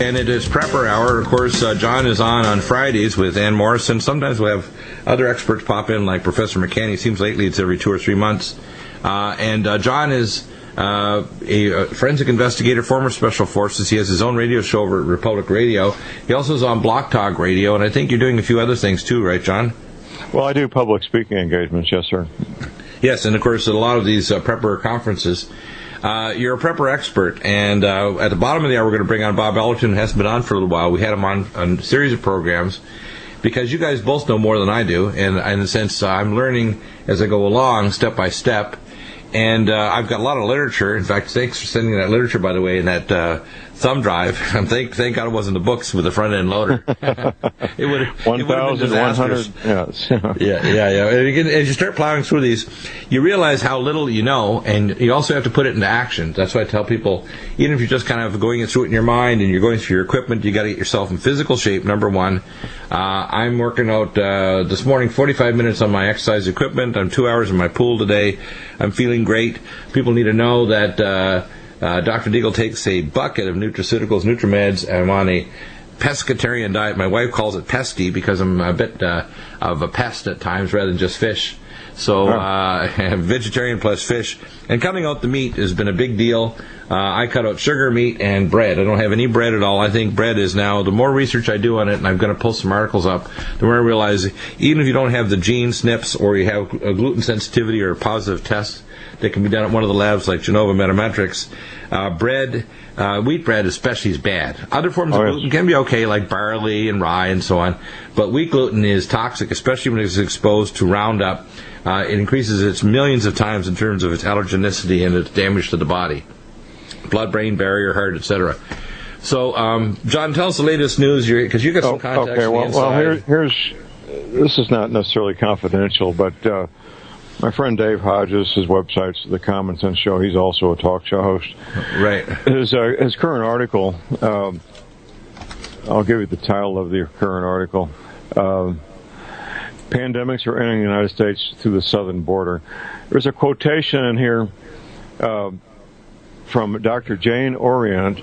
And it is Prepper Hour. Of course, John is on Fridays with Ann Morrison. Sometimes we'll have other experts pop in, like Professor McCann. Seems lately it's every 2 or 3 months. And John is a forensic investigator, former Special Forces. He has his own radio show over at Republic Radio. He also is on Block Talk Radio, and I think you're doing a few other things too, right, John? Well, I do public speaking engagements, yes, sir. Yes, and of course at a lot of these Prepper conferences. You're a Prepper expert, and at the bottom of the hour we're going to bring on Bob Ellerton, who hasn't been on for a little while. We had him on a series of programs, because you guys both know more than I do, and in the sense I'm learning as I go along, step by step. And I've got a lot of literature. In fact, thanks for sending that literature, by the way, in that thumb drive. Thank God it wasn't the books with the front end loader. It would have been disastrous. Yes. Yeah. And again, as you start plowing through these, you realize how little you know, and you also have to put it into action. That's why I tell people, even if you're just kind of going through it in your mind and you're going through your equipment, you got to get yourself in physical shape. Number one, I'm working out this morning 45 minutes on my exercise equipment. I'm 2 hours in my pool today. I'm feeling great. People need to know that Dr. Deagle takes a bucket of nutraceuticals, Nutrimeds. I'm on a pescatarian diet. My wife calls it pesky because I'm a bit of a pest at times rather than just fish. So vegetarian plus fish. And cutting out the meat has been a big deal. I cut out sugar, meat, and bread. I don't have any bread at all. I think bread is now, the more research I do on it, and I'm going to post some articles up, the more I realize even if you don't have the gene SNPs or you have a gluten sensitivity or a positive test that can be done at one of the labs like Genova Metametrics, bread, wheat bread especially, is bad. Other forms of gluten can be okay, like barley and rye and so on, but wheat gluten is toxic, especially when it's exposed to Roundup. It increases its millions of times in terms of its allergenicity and its damage to the body. Blood-brain barrier, heart, etc. So, John, tell us the latest news, because you got some contacts okay. on the inside. Here's this is not necessarily confidential, but my friend Dave Hodges, his website's The Common Sense Show. He's also a talk show host. Right. His current article, I'll give you the title of the current article. Pandemics are entering the United States through the southern border. There's a quotation in here from Dr. Jane Orient,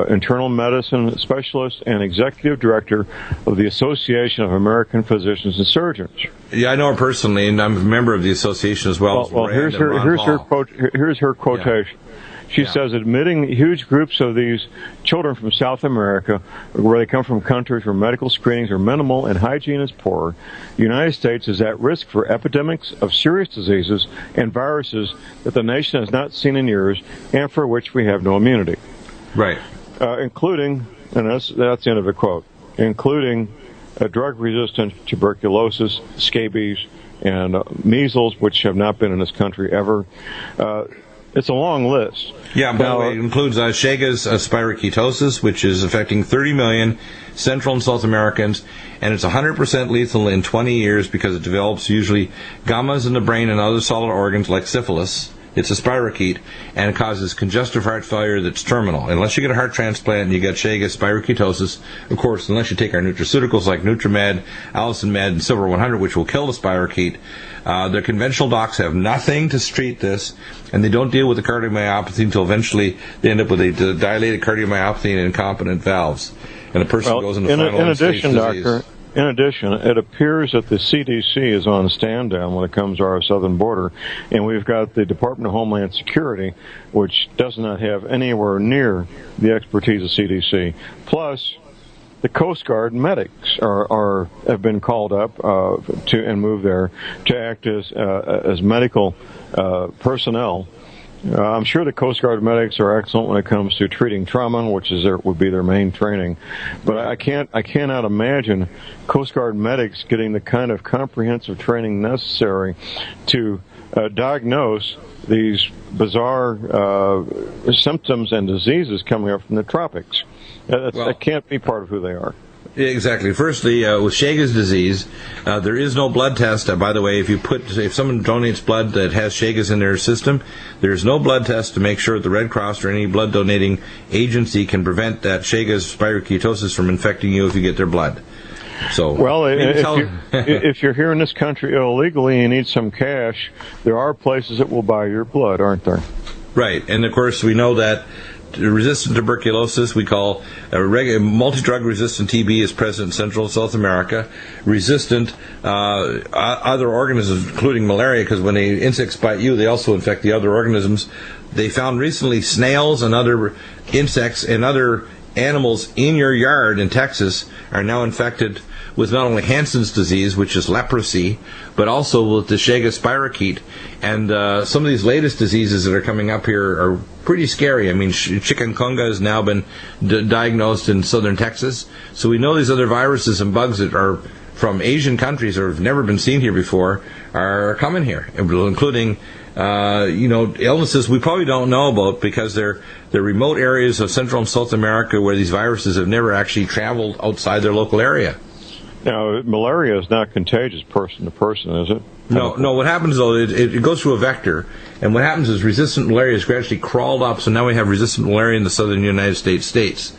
internal medicine specialist and executive director of the Association of American Physicians and Surgeons. Yeah, I know her personally, and I'm a member of the association as well. Well, here's her quote. Here's her quotation. Yeah. She says, admitting huge groups of these children from South America, where they come from countries where medical screenings are minimal and hygiene is poor, the United States is at risk for epidemics of serious diseases and viruses that the nation has not seen in years and for which we have no immunity. Right. Including, and that's the end of the quote, including drug-resistant tuberculosis, scabies, and measles, which have not been in this country ever. It's a long list. Yeah, by the way, it includes Chagas spiroketosis, which is affecting 30 million Central and South Americans, and it's 100% lethal in 20 years because it develops usually gammas in the brain and other solid organs like syphilis. It's a spirochete, and it causes congestive heart failure that's terminal. Unless you get a heart transplant and you get Chagas spiroketosis, of course, unless you take our nutraceuticals like Nutrimed, Allison Med, and Silver 100, which will kill the spirochete, their conventional docs have nothing to treat this, and they don't deal with the cardiomyopathy until eventually they end up with a dilated cardiomyopathy and incompetent valves. And the person goes into final stage disease. In addition, it appears that the CDC is on stand down when it comes to our southern border, and we've got the Department of Homeland Security, which does not have anywhere near the expertise of CDC. Plus, the Coast Guard medics have been called up and moved there to act as medical personnel. I'm sure the Coast Guard medics are excellent when it comes to treating trauma, which would be their main training. But I cannot imagine Coast Guard medics getting the kind of comprehensive training necessary to diagnose these bizarre symptoms and diseases coming up from the tropics. That can't be part of who they are. Exactly. Firstly, with Chagas disease, there is no blood test. By the way, if someone donates blood that has Chagas in their system, there's no blood test to make sure that the Red Cross or any blood donating agency can prevent that Chagas spiroketosis from infecting you if you get their blood. So, well, if you're here in this country illegally and you need some cash, there are places that will buy your blood, aren't there? Right, and of course we know that resistant tuberculosis, we call multi-drug resistant TB is present in Central and South America. Resistant other organisms, including malaria, because when the insects bite you, they also infect the other organisms. They found recently snails and other insects and other animals in your yard in Texas are now infected with not only Hansen's disease, which is leprosy, but also with the Chagas spirochete. And some of these latest diseases that are coming up here are pretty scary. I mean, chikungunya has now been diagnosed in southern Texas. So we know these other viruses and bugs that are from Asian countries or have never been seen here before are coming here, including illnesses we probably don't know about because they're remote areas of Central and South America where these viruses have never actually traveled outside their local area. Now, malaria is not contagious person to person, is it? No. What happens, though, it goes through a vector. And what happens is resistant malaria has gradually crawled up, so now we have resistant malaria in the southern United States.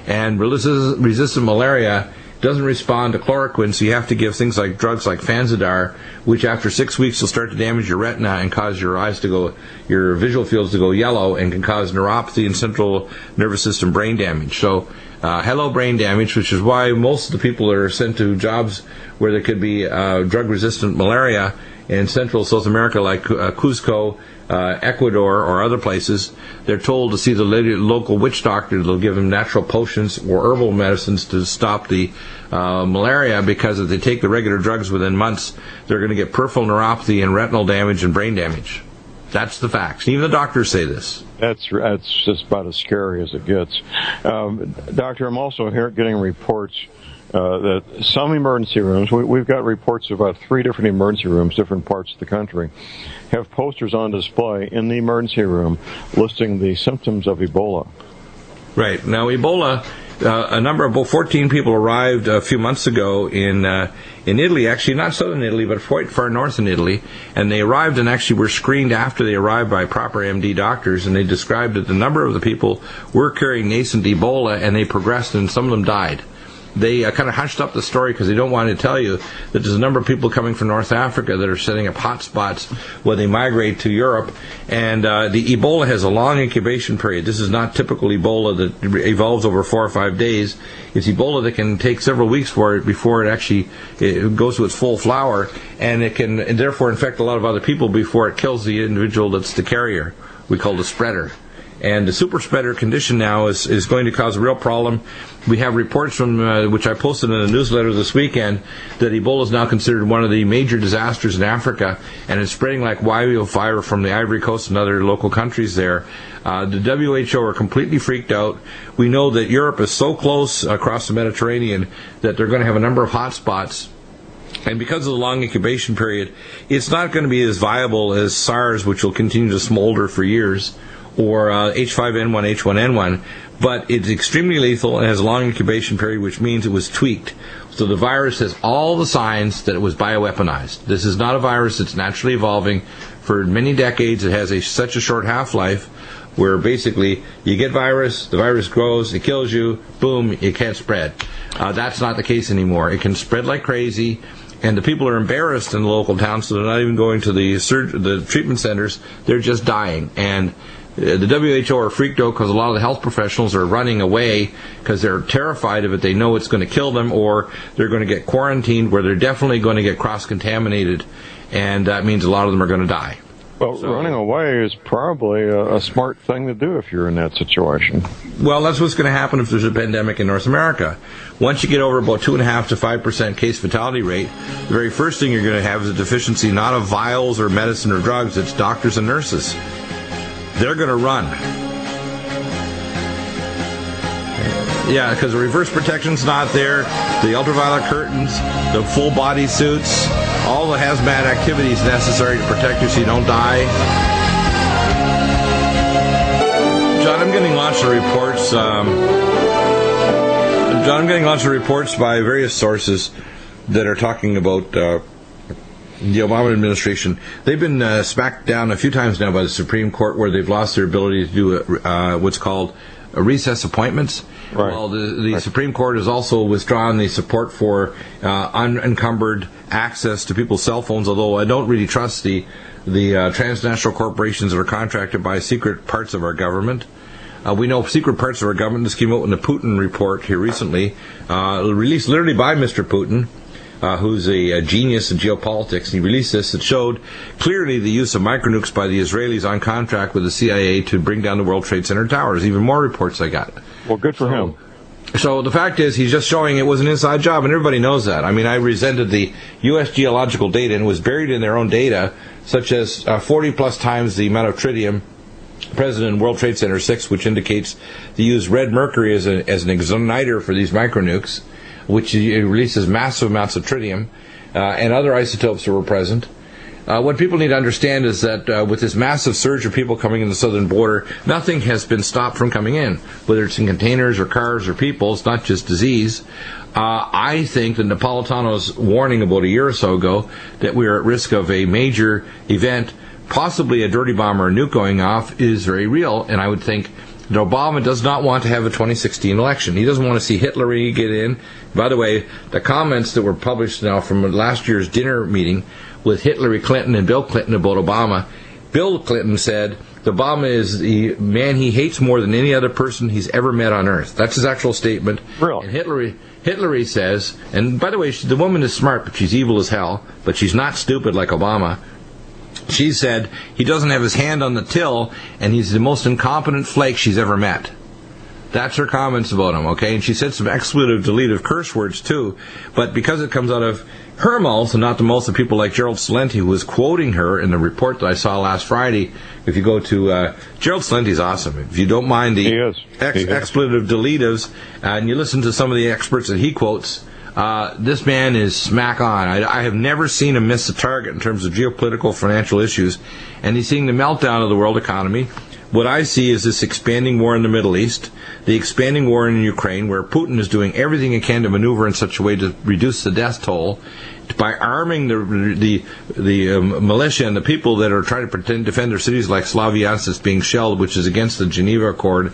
And resistant malaria doesn't respond to chloroquine, so you have to give things like drugs like Fansidar, which after 6 weeks will start to damage your retina and cause your eyes to go, your visual fields to go yellow, and can cause neuropathy and central nervous system brain damage. So, hello brain damage, which is why most of the people that are sent to jobs where there could be drug-resistant malaria in Central South America, like Cusco, Ecuador, or other places, they're told to see the local witch doctor. They'll give them natural potions or herbal medicines to stop the malaria, because if they take the regular drugs within months, they're going to get peripheral neuropathy and retinal damage and brain damage. That's the facts. Even the doctors say this. That's just about as scary as it gets. Doctor, I'm also getting reports that some emergency rooms, we've got reports of about 3 different emergency rooms, different parts of the country, have posters on display in the emergency room listing the symptoms of Ebola. Right. Now, Ebola, a number of 14 people arrived a few months ago in Italy, actually not southern Italy, but quite far north in Italy, and they arrived and actually were screened after they arrived by proper MD doctors, and they described that the number of the people were carrying nascent Ebola, and they progressed, and some of them died. They kind of hushed up the story because they don't want to tell you that there's a number of people coming from North Africa that are setting up hotspots where they migrate to Europe. And the Ebola has a long incubation period. This is not typical Ebola that evolves over 4 or 5 days. It's Ebola that can take several weeks before it goes to its full flower, and it can therefore infect a lot of other people before it kills the individual that's the carrier. We call the spreader. And the super spreader condition now is going to cause a real problem. We have reports from, which I posted in a newsletter this weekend, that Ebola is now considered one of the major disasters in Africa, and it's spreading like wildfire from the Ivory Coast and other local countries there. The WHO are completely freaked out. We know that Europe is so close across the Mediterranean that they're going to have a number of hot spots. And because of the long incubation period, it's not going to be as viable as SARS, which will continue to smolder for years, or H5N1, H1N1, but it's extremely lethal and has a long incubation period, which means it was tweaked. So the virus has all the signs that it was bioweaponized. This is not a virus that's naturally evolving. For many decades, it has such a short half-life where basically you get virus, the virus grows, it kills you, boom, it can't spread. That's not the case anymore. It can spread like crazy, and the people are embarrassed in the local towns, so they're not even going to the treatment centers. They're just dying. And the WHO are freaked out because a lot of the health professionals are running away because they're terrified of it. They know it's going to kill them, or they're going to get quarantined where they're definitely going to get cross-contaminated, and that means a lot of them are going to die. Well, running away is probably a smart thing to do if you're in that situation. Well, that's what's going to happen if there's a pandemic in North America. Once you get over about 2.5% to 5% case fatality rate, the very first thing you're going to have is a deficiency not of vials or medicine or drugs, it's doctors and nurses. They're going to run. Yeah, because the reverse protection's not there, the ultraviolet curtains, the full body suits, all the hazmat activities necessary to protect you so you don't die. John, I'm getting lots of reports. By various sources that are talking about the Obama administration. They've been smacked down a few times now by the Supreme Court, where they've lost their ability to do what's called recess appointments. Right. Well, the Supreme Court has also withdrawn the support for unencumbered access to people's cell phones, although I don't really trust the transnational corporations that are contracted by secret parts of our government. We know secret parts of our government. This came out in the Putin report here recently, released literally by Mr. Putin, who's a genius in geopolitics. He released this that showed clearly the use of micronukes by the Israelis on contract with the CIA to bring down the World Trade Center towers. Even more reports I got. Well, good for him. So the fact is, he's just showing it was an inside job, and everybody knows that. I mean, I presented the U.S. geological data, and it was buried in their own data, such as 40-plus times the amount of tritium present in World Trade Center 6, which indicates they use red mercury as an igniter for these micronukes, which releases massive amounts of tritium, and other isotopes that were present. What people need to understand is that with this massive surge of people coming in the southern border, nothing has been stopped from coming in, whether it's in containers or cars or people. It's not just disease. I think that Napolitano's warning about a year or so ago that we are at risk of a major event, possibly a dirty bomb or a nuke going off, is very real, and I would think that Obama does not want to have a 2016 election. He doesn't want to see Hitler get in. By the way, the comments that were published now from last year's dinner meeting with Hillary Clinton and Bill Clinton about Obama, Bill Clinton said Obama is the man he hates more than any other person he's ever met on earth. That's his actual statement. Really? And Hillary says, and by the way, the woman is smart, but she's evil as hell, but she's not stupid like Obama. She said he doesn't have his hand on the till, and he's the most incompetent flake she's ever met. That's her comments about him, okay? And she said some expletive, deletive curse words, too. But because it comes out of her mouth and not the mouth of people like Gerald Celente, who was quoting her in the report that I saw last Friday, if you go to... Gerald Salente's awesome. If you don't mind the expletive deletives, and you listen to some of the experts that he quotes, this man is smack on. I have never seen him miss a target in terms of geopolitical, financial issues. And he's seeing the meltdown of the world economy. What I see is this expanding war in the Middle East, the expanding war in Ukraine, where Putin is doing everything he can to maneuver in such a way to reduce the death toll by arming the militia and the people that are trying to defend their cities, like Slavyansk that's being shelled, which is against the Geneva Accord.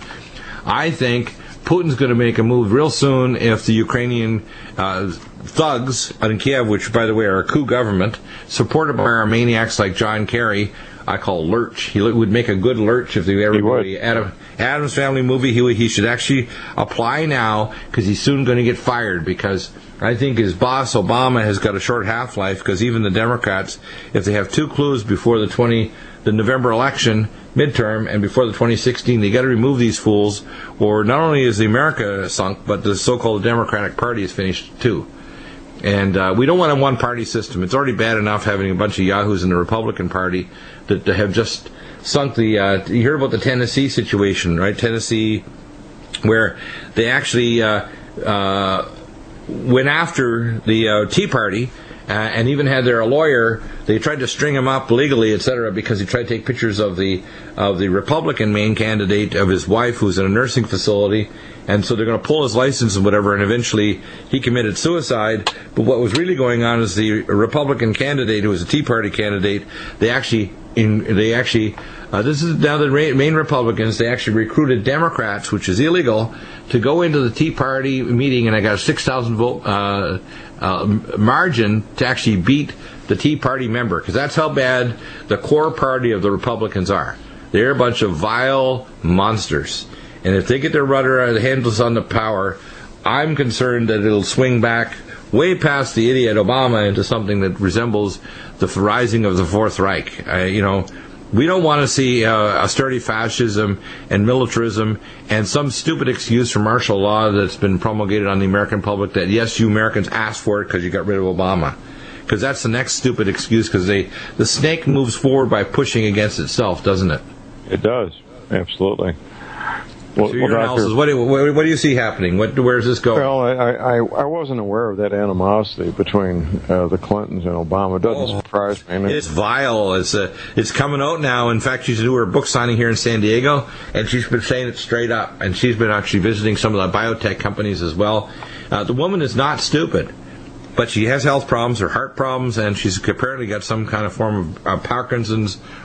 I think Putin's going to make a move real soon if the Ukrainian thugs in Kiev, which, by the way, are a coup government, supported by our maniacs like John Kerry, I call Lurch. He would make a good Lurch if they ever do Adam's Family movie. He should actually apply now, because he's soon going to get fired, because I think his boss, Obama, has got a short half-life, because even the Democrats, if they have two clues before the November election, midterm, and before the 2016, they got to remove these fools, or not only is the America sunk, but the so-called Democratic Party is finished too. And we don't want a one-party system. It's already bad enough having a bunch of yahoos in the Republican Party that have just sunk the... you heard about the Tennessee situation, right? Tennessee, where they actually went after the Tea Party and even had their lawyer. They tried to string him up legally, etc., because he tried to take pictures of the Republican main candidate, of his wife, who's in a nursing facility. And so they're going to pull his license and whatever, and eventually he committed suicide. But what was really going on is the Republican candidate, who was a Tea Party candidate, this is now the main Republicans, they actually recruited Democrats, which is illegal, to go into the Tea Party meeting, and I got a 6,000 vote margin to actually beat the Tea Party member, because that's how bad the core party of the Republicans are. They're a bunch of vile monsters. And if they get their rudder handles on the power, I'm concerned that it'll swing back way past the idiot Obama into something that resembles the rising of the Fourth Reich. We don't want to see austerity fascism and militarism and some stupid excuse for martial law that's been promulgated on the American public that, yes, you Americans asked for it because you got rid of Obama. Because that's the next stupid excuse, because the snake moves forward by pushing against itself, doesn't it? It does, absolutely. So your analysis, what do you see happening? Where does this go? Well, I wasn't aware of that animosity between the Clintons and Obama. It doesn't surprise me. It's vile. It's coming out now. In fact, she's doing her book signing here in San Diego, and she's been saying it straight up. And she's been actually visiting some of the biotech companies as well. The woman is not stupid, but she has health problems, her heart problems, and she's apparently got some kind of form of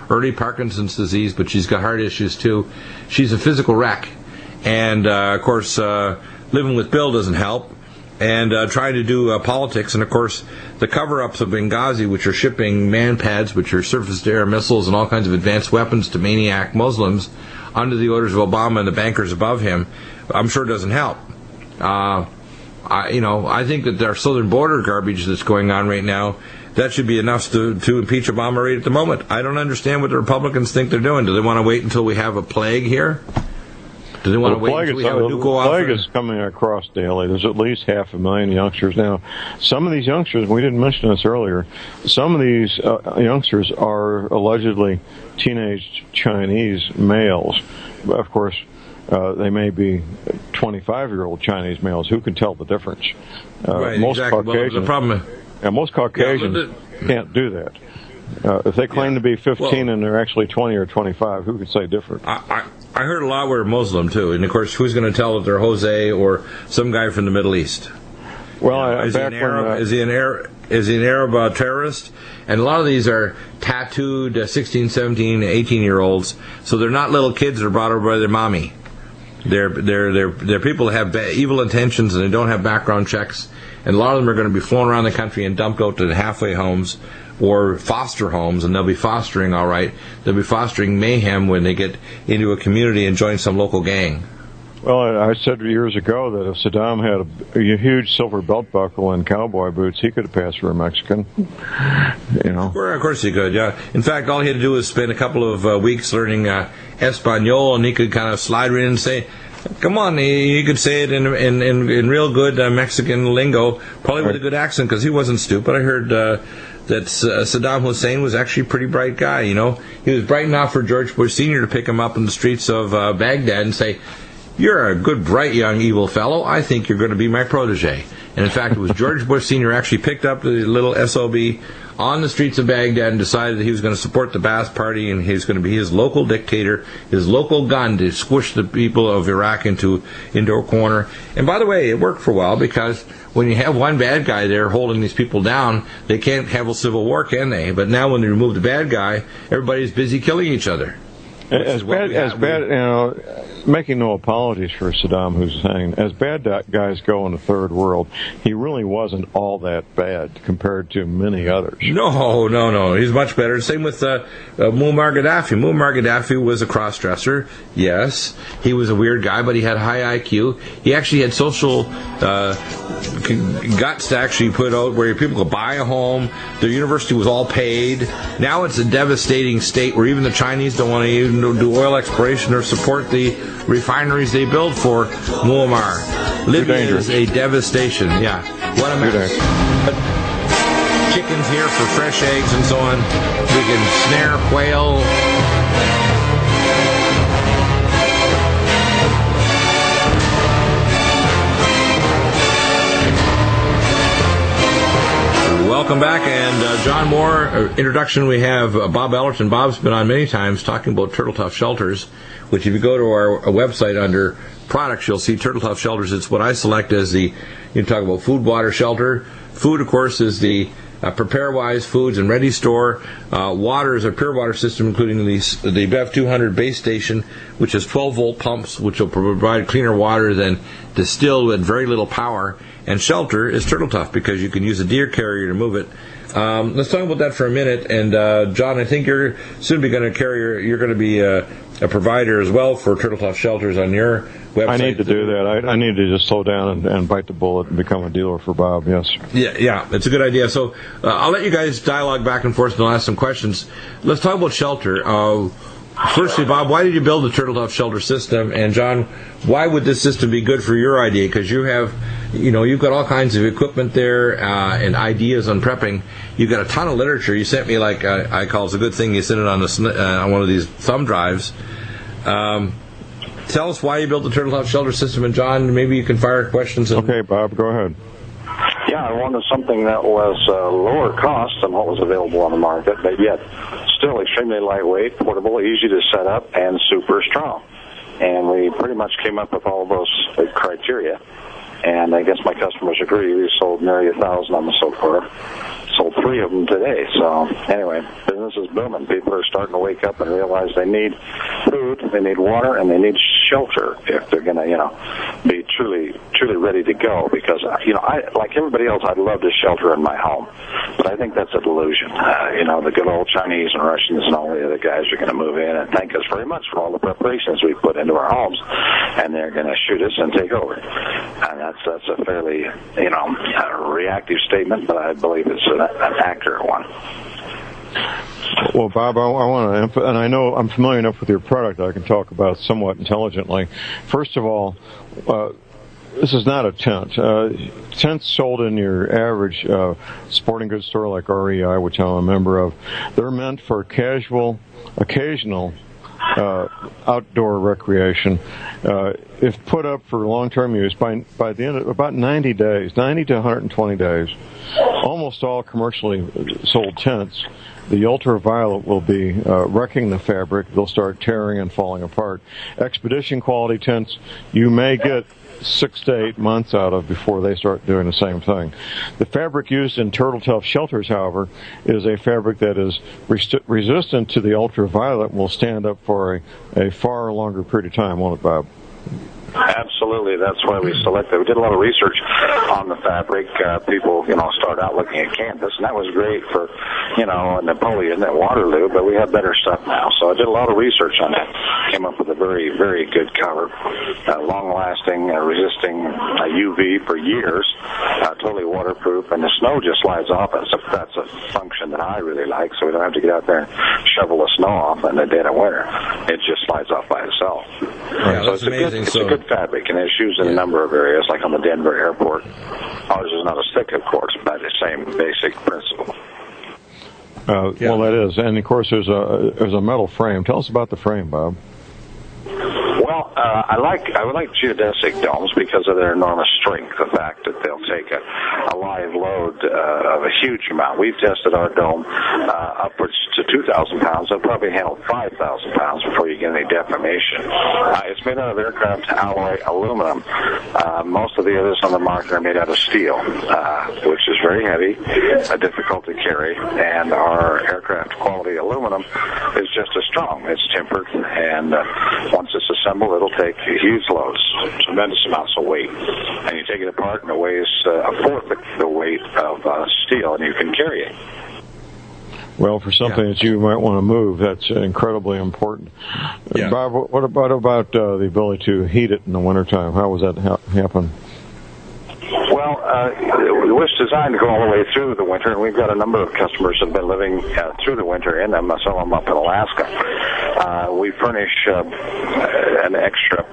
early Parkinson's disease, but she's got heart issues too. She's a physical wreck. And, of course, living with Bill doesn't help. And trying to do politics. And, of course, the cover-ups of Benghazi, which are shipping man pads, which are surface-to-air missiles and all kinds of advanced weapons to maniac Muslims. under the orders of Obama and the bankers above him, I'm sure doesn't help. I think that our southern border garbage that's going on right now, that should be enough to impeach Obama right at the moment. I don't understand what the Republicans think they're doing. Do they want to wait until we have a plague here? Do they want to wait until we have a nuke go off? The plague is coming across daily. There's at least 500,000 youngsters now. Some of these youngsters, we didn't mention this earlier, some of these youngsters are allegedly teenage Chinese males. Of course, they may be 25-year-old Chinese males. Who can tell the difference? Right, most exactly. Caucasians, well, the problem, most Caucasians can't do that. If they claim to be 15 and they're actually 20 or 25, who can say different? I heard a lot were Muslim, too. And, of course, who's going to tell if they're Jose or some guy from the Middle East? Well, is he an Arab terrorist? And a lot of these are tattooed 16, 17, 18-year-olds. So they're not little kids that are brought over by their mommy. They're people that have evil intentions and they don't have background checks. And a lot of them are going to be flown around the country and dumped out to the halfway homes or foster homes, and they'll be fostering all right. They'll be fostering mayhem when they get into a community and join some local gang. Well, I said years ago that if Saddam had a huge silver belt buckle and cowboy boots, he could have passed for a Mexican. Of course he could, yeah. In fact, all he had to do was spend a couple of weeks learning Espanol, and he could kind of slide right in and say, come on, he could say it in real good Mexican lingo, probably with a good accent, because he wasn't stupid. I heard that Saddam Hussein was actually a pretty bright guy, He was bright enough for George Bush Sr. to pick him up in the streets of Baghdad and say, you're a good, bright, young, evil fellow. I think you're going to be my protege. And in fact, it was George Bush Sr. actually picked up the little SOB on the streets of Baghdad and decided that he was going to support the Ba'ath Party and he was going to be his local dictator, his local gun to squish the people of Iraq into a corner. And by the way, it worked for a while because when you have one bad guy there holding these people down, they can't have a civil war, can they? But now when they remove the bad guy, everybody's busy killing each other. Making no apologies for Saddam Hussein, as bad guys go in the third world, he really wasn't all that bad compared to many others. No. He's much better. Same with Muammar Gaddafi. Muammar Gaddafi was a cross-dresser. Yes, he was a weird guy, but he had high IQ. He actually had social guts to actually put out where people could buy a home. The university was all paid. Now it's a devastating state where even the Chinese don't want to even do oil exploration or support the refineries they build for Muammar. Libya is a devastation. Yeah. What a mess. But chickens here for fresh eggs and so on. We can snare quail. Welcome back, and John Moore, introduction. We have Bob Ellerton. Bob's been on many times talking about Turtle Tough Shelters, which if you go to our website under products, you'll see Turtle Tough Shelters. It's what I select as you talk about food, water, shelter. Food, of course, is the PrepareWise Foods and Ready Store. Water is a pure water system, including the BEV 200 base station, which has 12-volt pumps, which will provide cleaner water than distilled with very little power. And shelter is Turtle Tough because you can use a deer carrier to move it. Let's talk about that for a minute. And John, I think you're soon going to you're going to be a provider as well for Turtle Tough Shelters on your website. I need to do that. I need to just slow down and bite the bullet and become a dealer for Bob. Yes. Yeah, it's a good idea. So I'll let you guys dialogue back and forth, and I'll ask some questions. Let's talk about shelter. Firstly, Bob, why did you build the Turtle Tough Shelter system? And John, why would this system be good for your idea? Because you have, you've got all kinds of equipment there and ideas on prepping. You've got a ton of literature. You sent me, like I call it's a good thing you sent it on one of these thumb drives. Tell us why you built the Turtle Tough Shelter system, and John, maybe you can fire questions. Okay, Bob, go ahead. Yeah, I wanted something that was lower cost than what was available on the market, but yet still extremely lightweight, portable, easy to set up, and super strong. And we pretty much came up with all of those criteria. And I guess my customers agree. We sold nearly 1,000 of them so far. Sold 3 of them today. So anyway, business is booming. People are starting to wake up and realize they need food, they need water, and they need shelter if they're going to, be truly ready to go, because I, like everybody else, I'd love to shelter in my home, but I think that's a delusion. The good old Chinese and Russians and all the other guys are going to move in and thank us very much for all the preparations we put into our homes, and they're going to shoot us and take over. And that's a fairly reactive statement, but I believe it's an accurate one. Well, Bob, I want to, and I know I'm familiar enough with your product I can talk about somewhat intelligently. First of all, this is not a tent. Tents sold in your average sporting goods store like REI, which I'm a member of, they're meant for casual, occasional outdoor recreation. If put up for long-term use, by the end of about 90 to 120 days, almost all commercially sold tents, the ultraviolet will be wrecking the fabric. They'll start tearing and falling apart. Expedition quality tents, you may get 6 to 8 months out of before they start doing the same thing. The fabric used in turtle tough shelters, however, is a fabric that is resistant to the ultraviolet and will stand up for a far longer period of time, won't it, Bob? Absolutely. That's why we selected. We did a lot of research on the fabric. People, start out looking at canvas, and that was great for, Napoleon at Waterloo, but we have better stuff now. So I did a lot of research on that. Came up with a very, very good cover. Long-lasting, resisting UV for years, totally waterproof, and the snow just slides off. That's a function that I really like, so we don't have to get out there and shovel the snow off in the dead of winter. It just slides off by itself. Yeah, so that's amazing. It's a good fabric, and it's used in a number of areas, like on the Denver airport. Ours is not as thick, of course, but the same basic principle. Well, that is, and of course there's a metal frame. Tell us about the frame, Bob. Well, I would like geodesic domes because of their enormous strength. The fact that they'll take a live load of a huge amount. We've tested our dome upwards to 2,000 pounds. They'll probably handle 5,000 pounds before you get any deformation. It's made out of aircraft alloy aluminum. Most of the others on the market are made out of steel, which is very heavy, difficult to carry, and our aircraft quality aluminum is just as strong. It's tempered, and once it's assembled, it'll take huge loads, tremendous amounts of weight. And you take it apart, and it weighs a fourth the weight of steel, and you can carry it. Well, for something that you might want to move, that's incredibly important. Yeah. Bob, what about the ability to heat it in the wintertime? How was that happen? Well, it was designed to go all the way through the winter, and we've got a number of customers that have been living through the winter in them, some of them up in Alaska. We furnish an extra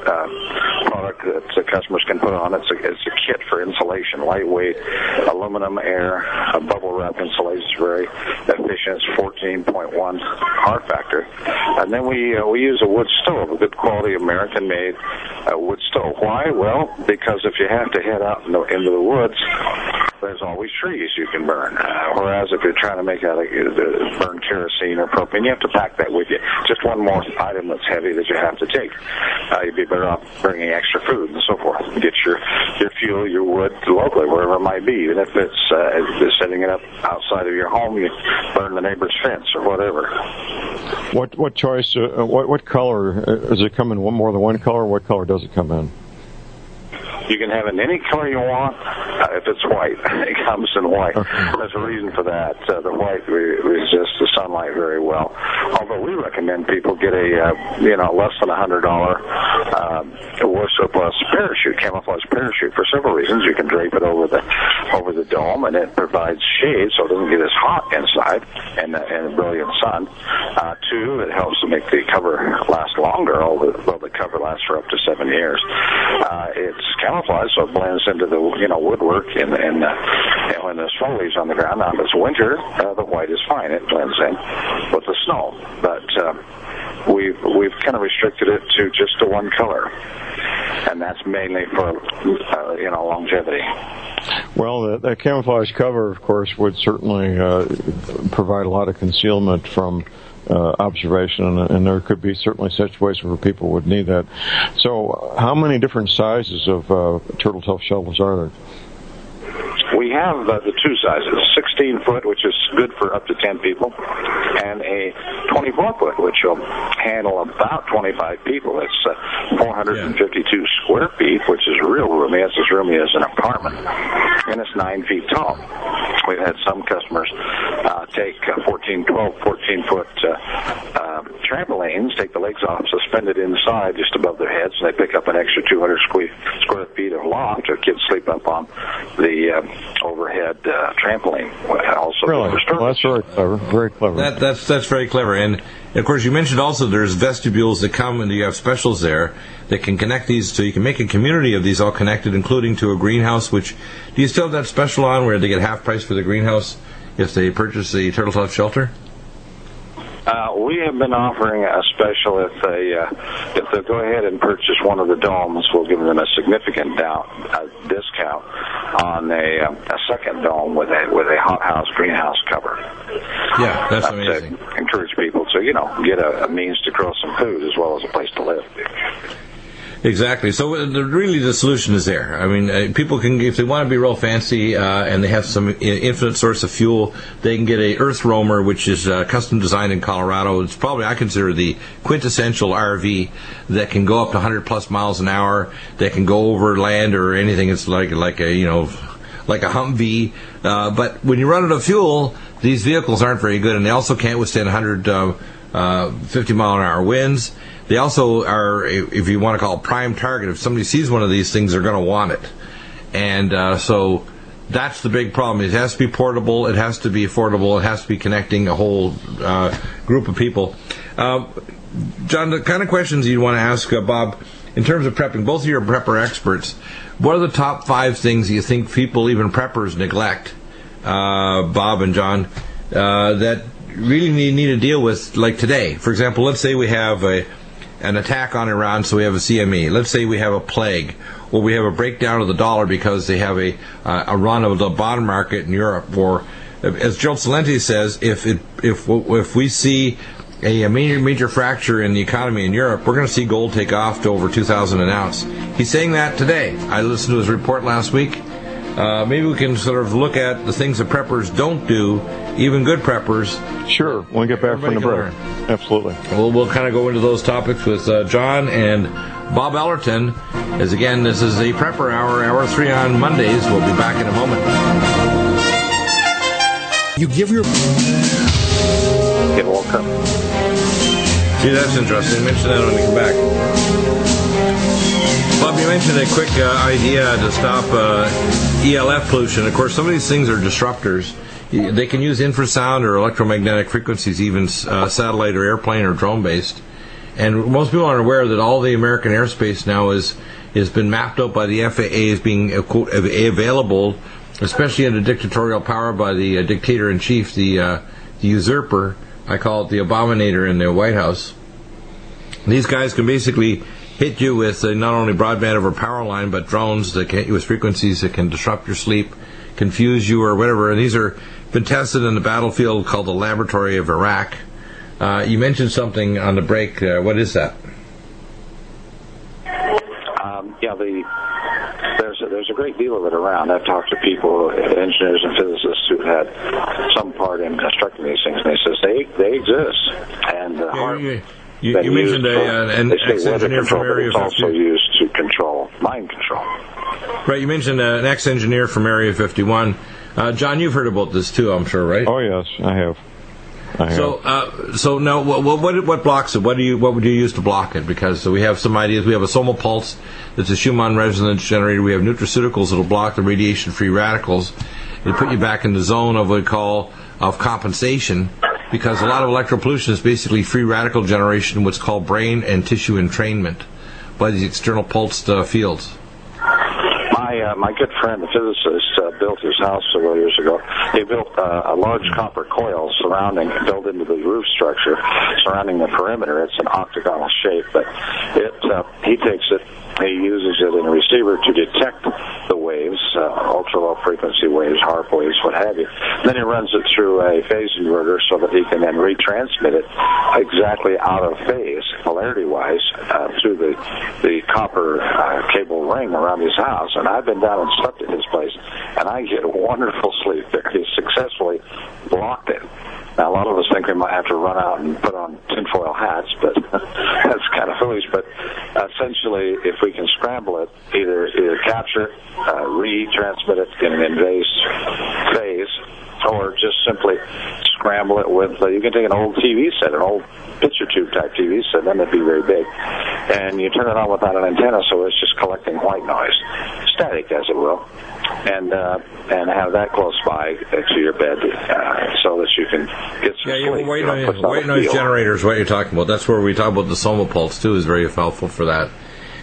product that the customers can put on. It's a kit for insulation, lightweight, aluminum, air, bubble wrap insulation. It's very efficient. It's 14.1 R factor. And then we use a wood stove, a good quality American-made wood stove. Why? Well, because if you have to head out into the woods, there's always trees you can burn. Whereas if you're trying to make out burn kerosene or propane, you have to pack that with you. Just one more item that's heavy that you have to take. You'd be better off bringing extra food and so forth. Get your fuel, your wood locally, wherever it might be. Even if it's setting it up outside of your home, you burn the neighbor's fence or whatever. What choice? What color does it come in? More than one color? What color does it come in? You can have it in any color you want. If it's white, it comes in white. There's a reason for that. The white resists the sunlight very well. Although we recommend people get a less than $100 war surplus parachute, camouflage parachute, for several reasons. You can drape it over the dome, and it provides shade so it doesn't get as hot inside in the brilliant sun. Two, it helps to make the cover last longer, although the cover lasts for up to 7 years. It's camouflage, so it blends into the woodwork and when there's foliage on the ground. Now, if it's winter, the white is fine; it blends in with the snow. But we've kind of restricted it to just the one color, and that's mainly for longevity. Well, that camouflage cover, of course, would certainly provide a lot of concealment from observation, and there could be certainly situations where people would need that. So how many different sizes of turtle tough shelters are there? We have the two sizes, 16-foot, which is good for up to 10 people, and a 24-foot, which will handle about 25 people. It's 452 square feet, which is real roomy. It's as roomy as an apartment, and it's 9 feet tall. We've had some customers take 14-foot trampolines, take the legs off, suspended inside just above their heads, and they pick up an extra 200 square feet of loft. Their kids sleep up on the overhead trampoline. Also, really? Well, that's very clever. Very clever. That's very clever. And of course, you mentioned also there's vestibules that come, and you have specials there that can connect these, so you can make a community of these all connected, including to a greenhouse. Which, do you still have that special on where they get half price for the greenhouse if they purchase the Turtle Top shelter? We have been offering a special if they go ahead and purchase one of the domes. We'll give them a significant discount on a second dome with a hothouse greenhouse cover. Yeah, that's amazing. To encourage people to get a means to grow some food as well as a place to live. Exactly. So really the solution is there. I mean, people can, if they want to be real fancy and they have some infinite source of fuel, they can get a Earth Roamer, which is custom designed in Colorado. It's probably, I consider, the quintessential RV that can go up to 100+ miles an hour, that can go over land or anything. It's like a Humvee. But when you run out of fuel, these vehicles aren't very good, and they also can't withstand 150 mile an hour winds. They also are, if you want to call it, prime target. If somebody sees one of these things, they're going to want it. And so that's the big problem. It has to be portable. It has to be affordable. It has to be connecting a whole group of people. John, the kind of questions you'd want to ask Bob, in terms of prepping, both of you are prepper experts. What are the top 5 things you think people, even preppers, neglect, Bob and John, that really need to deal with, like today? For example, let's say we have an attack on Iran, so we have a CME. Let's say we have a plague, or we have a breakdown of the dollar because they have a run of the bond market in Europe. Or, as Joe Salenti says, if we see a major fracture in the economy in Europe, we're going to see gold take off to over 2,000 an ounce. He's saying that today. I listened to his report last week. Maybe we can sort of look at the things that preppers don't do, even good preppers. Sure, when we get back from the break. Absolutely. We'll kind of go into those topics with John and Bob Ellerton, as again, this is the Prepper Hour, Hour 3 on Mondays. We'll be back in a moment. You give your... Get welcome. See, that's interesting. Mention that when we come back. Bob, you mentioned a quick idea to stop ELF pollution. Of course, some of these things are disruptors. They can use infrasound or electromagnetic frequencies, even satellite or airplane or drone-based. And most people aren't aware that all the American airspace now has been mapped out by the FAA as being available, especially under dictatorial power by the dictator-in-chief, the usurper. I call it the abominator in the White House. These guys can basically hit you with not only broadband over power line, but drones that can hit you with frequencies that can disrupt your sleep, confuse you, or whatever. And these are been tested in the battlefield called the Laboratory of Iraq. You mentioned something on the break. What is that? There's a great deal of it around. I've talked to people, engineers and physicists, who've had some part in constructing these things, and they says they exist. And you mentioned an ex-engineer from Area 51. It's also used to control mind control. Right, you mentioned an ex-engineer from Area 51. John, you've heard about this too, I'm sure, right? Oh yes, I have. So now, what blocks it? What would you use to block it? Because we have some ideas. We have a somal pulse that's a Schumann resonance generator. We have nutraceuticals that'll block the radiation-free radicals. It'll put you back in the zone of what we call of compensation, because a lot of electropollution is basically free radical generation, what's called brain and tissue entrainment by these external pulsed fields. My good friend, the physicist, built his house several years ago. He built a large copper coil built into the roof structure, surrounding the perimeter. It's an octagonal shape, but he takes it, he uses it in a receiver to detect the waves, ultra-low frequency waves, HARP waves, what have you. Then he runs it through a phase inverter so that he can then retransmit it exactly out of phase, polarity-wise, through the copper cable ring around his house. And I've been down and slept at his place place, and I get wonderful sleep there. He successfully blocked it. Now, a lot of us think we might have to run out and put on tinfoil hats, but that's kind of foolish. But essentially, if we can scramble it, either capture it, retransmit it in an invasive phase, or just simply scramble it with, you can take an old TV set, an old picture tube type TV set, then it'd be very big. And you turn it on without an antenna, so it's just collecting white noise, static as it will, and have that close by to your bed so that you can get some sleep. White noise generator is what you're talking about. That's where we talk about the Soma Pulse, too, is very helpful for that.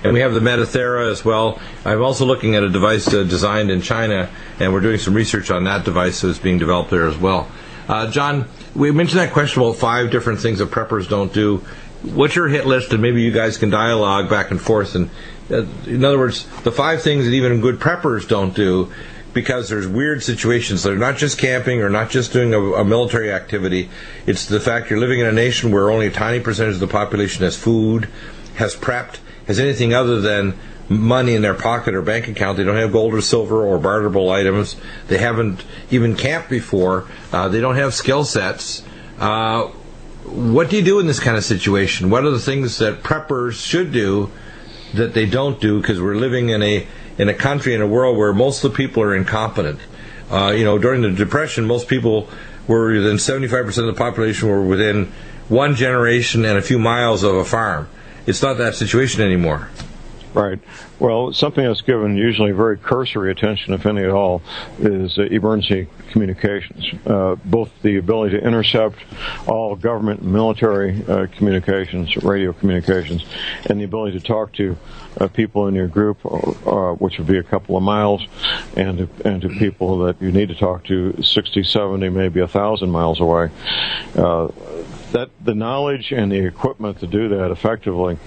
And we have the Metathera as well. I'm also looking at a device designed in China, and we're doing some research on that device that's being developed there as well. John, we mentioned that question about 5 different things that preppers don't do. What's your hit list, and maybe you guys can dialogue back and forth? And in other words, the 5 things that even good preppers don't do, because there's weird situations. They're not just camping or not just doing a military activity. It's the fact you're living in a nation where only a tiny percentage of the population has food, has prepped, has anything other than money in their pocket or bank account. They don't have gold or silver or barterable items. They haven't even camped before. They don't have skill sets. What do you do in this kind of situation? What are the things that preppers should do that they don't do? Because we're living in a country, in a world where most of the people are incompetent. During the Depression, most people were within 75% of the population were within one generation and a few miles of a farm. It's not that situation anymore. Right. Well, something that's given usually very cursory attention, if any at all, is emergency communications. Both the ability to intercept all government and military communications, radio communications, and the ability to talk to people in your group, which would be a couple of miles, and to people that you need to talk to 60, 70, maybe 1,000 miles away. That the knowledge and the equipment to do that effectively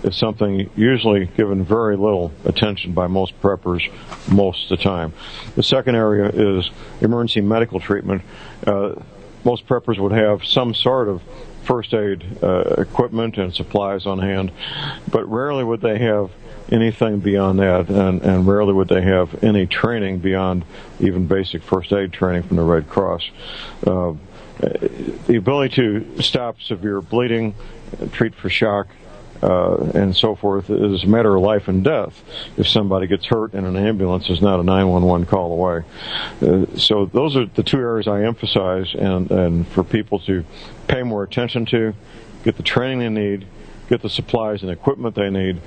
is something usually given very little attention by most preppers most of the time. The second area is emergency medical treatment. Most preppers would have some sort of first aid equipment and supplies on hand, but rarely would they have anything beyond that, and rarely would they have any training beyond even basic first aid training from the Red Cross. The ability to stop severe bleeding, treat for shock, and so forth is a matter of life and death. If somebody gets hurt in an ambulance, is not a 911 call away. So those are the 2 areas I emphasize, and for people to pay more attention to, get the training they need, get the supplies and equipment they need,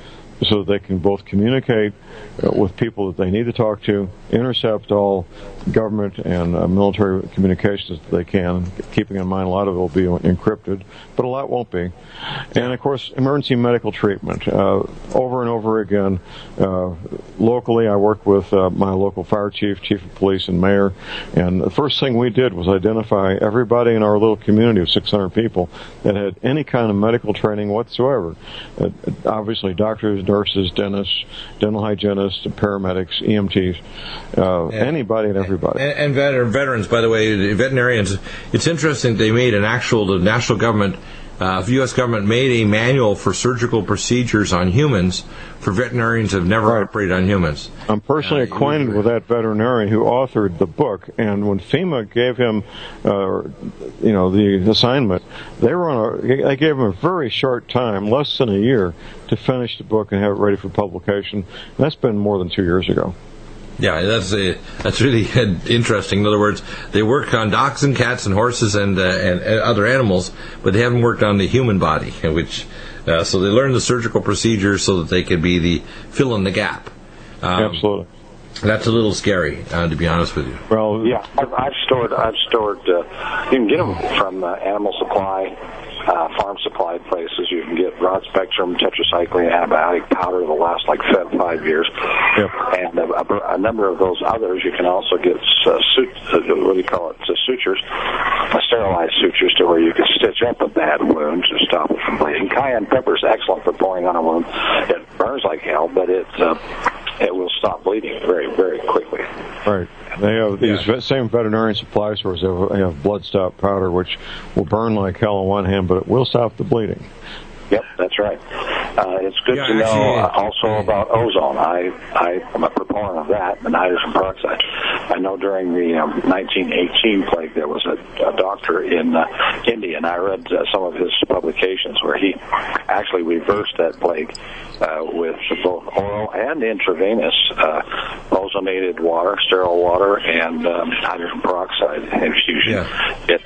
so that they can both communicate with people that they need to talk to, intercept all government and military communications that they can, keeping in mind a lot of it will be encrypted, but a lot won't be. And, of course, emergency medical treatment. Over and over again, locally I worked with my local fire chief, chief of police, and mayor, and the first thing we did was identify everybody in our little community of 600 people that had any kind of medical training whatsoever. Obviously, doctors, nurses, dentists, dental hygienists, paramedics, EMTs, anybody and everybody. And veterans, by the way, veterinarians. It's interesting they made the national government, U.S. government made a manual for surgical procedures on humans for veterinarians who have never operated on humans. I'm personally acquainted with that veterinarian who authored the book, and when FEMA gave him, the assignment, they gave him a very short time, less than a year, to finish the book and have it ready for publication. And that's been more than 2 years ago. Yeah, that's really interesting. In other words, they work on dogs and cats and horses and other animals, but they haven't worked on the human body, which so they learn the surgical procedures so that they could be the fill in the gap. Absolutely. That's a little scary, to be honest with you. Well, yeah, I've stored. You can get them from animal supply, farm supply places. You can get broad spectrum tetracycline antibiotic powder that'll last like 5 years. Yep. And a number of those others. You can also get what do you call it? Sutures, sterilized sutures, to where you can stitch up a bad wound to stop it from bleeding. Cayenne pepper is excellent for pouring on a wound. It burns like hell, but it will stop bleeding very, very quickly. Right. They have these same veterinarian supply stores. They have blood stop powder, which will burn like hell on one hand, but it will stop the bleeding. Yep, that's right. It's good to know also about ozone. I'm a proponent norm of that than hydrogen peroxide. I know during the 1918 plague there was a doctor in India, and I read some of his publications where he actually reversed that plague with both oral and intravenous ozonated water, sterile water, and hydrogen peroxide infusion. Yeah. It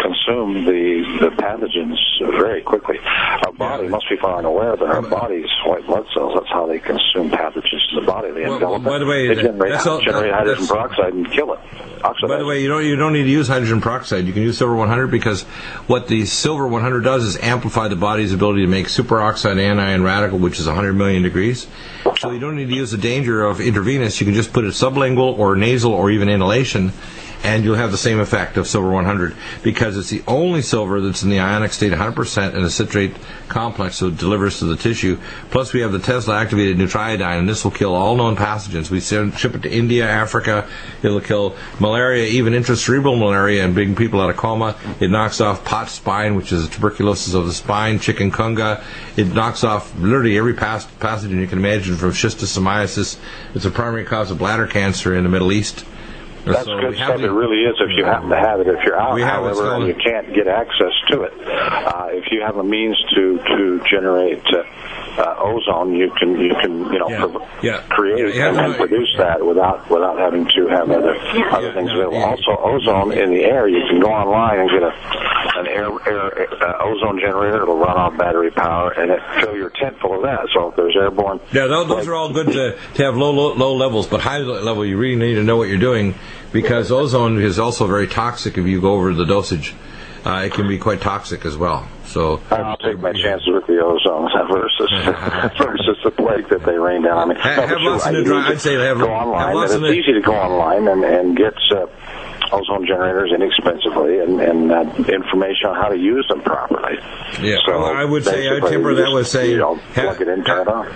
consumed the pathogens very quickly. Our body must be far unaware that our body's white blood cells, that's how they consume pathogens in the body. They envelop by the way, they generate hydrogen peroxide and kill it. Oxidize. By the way, you don't need to use hydrogen peroxide. You can use silver 100 because what the silver 100 does is amplify the body's ability to make superoxide anion radical, which is 100 million degrees. So you don't need to use the danger of intravenous. You can just put it sublingual or nasal or even inhalation, and you'll have the same effect of silver 100 because it's the only silver that's in the ionic state 100% in a citrate complex, so it delivers to the tissue. Plus, we have the Tesla-activated Nutrimedical, and this will kill all known pathogens. We ship it to India, Africa. It'll kill malaria, even intracerebral malaria, and bring people out of coma. It knocks off pot spine, which is a tuberculosis of the spine, chikungunya. It knocks off literally every pathogen you can imagine from schistosomiasis. It's a primary cause of bladder cancer in the Middle East. That's good stuff. It really is if you happen to have it. If you're out, however, and you can't get access to it, if you have a means to generate ozone, you can create it and produce that without having to have other things available. Also, ozone in the air, you can go online and get an air ozone generator. It'll run off battery power and fill your tent full of that. So if there's airborne, those are all good to have low levels, but high level you really need to know what you're doing because ozone is also very toxic if you go over the dosage. It can be quite toxic as well. So I'll take my chances with the ozone versus the plague that they rain down on me. I'd say go online. It's easy to go online and get ozone generators inexpensively and information on how to use them properly. Yeah, so I would say I'd temper that with say plug it in, turn it on.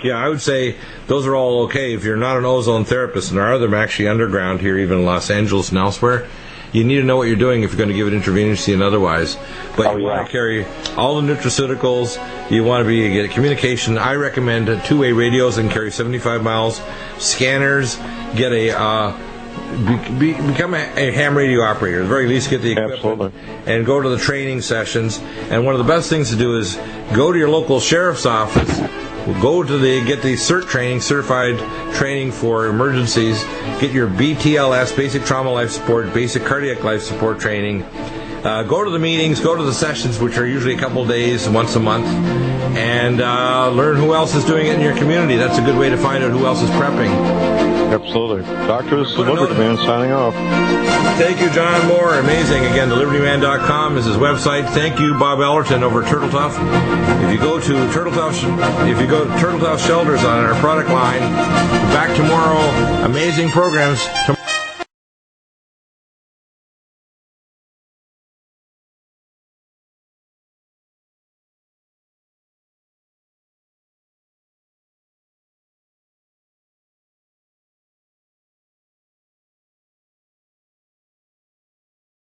Yeah, I would say those are all okay. If you're not an ozone therapist, and there are them actually underground here, even in Los Angeles and elsewhere, you need to know what you're doing if you're going to give it intravenously and otherwise. But you want to carry all the nutraceuticals. You want to get communication. I recommend two-way radios and carry 75 miles. Scanners. Get become a ham radio operator. At the very least, get the equipment and go to the training sessions. And one of the best things to do is go to your local sheriff's office. Go to get the CERT training, certified training for emergencies. Get your BTLS, basic trauma life support, basic cardiac life support training. Go to the meetings, go to the sessions, which are usually a couple of days, once a month, and learn who else is doing it in your community. That's a good way to find out who else is prepping. Absolutely. Doctor, this is the Liberty Man signing off. Thank you, John Moore. Amazing. Again, thelibertyman.com is his website. Thank you, Bob Ellerton over at Turtle Tough. If you go to Turtle Tough Shelters on our product line, back tomorrow. Amazing programs.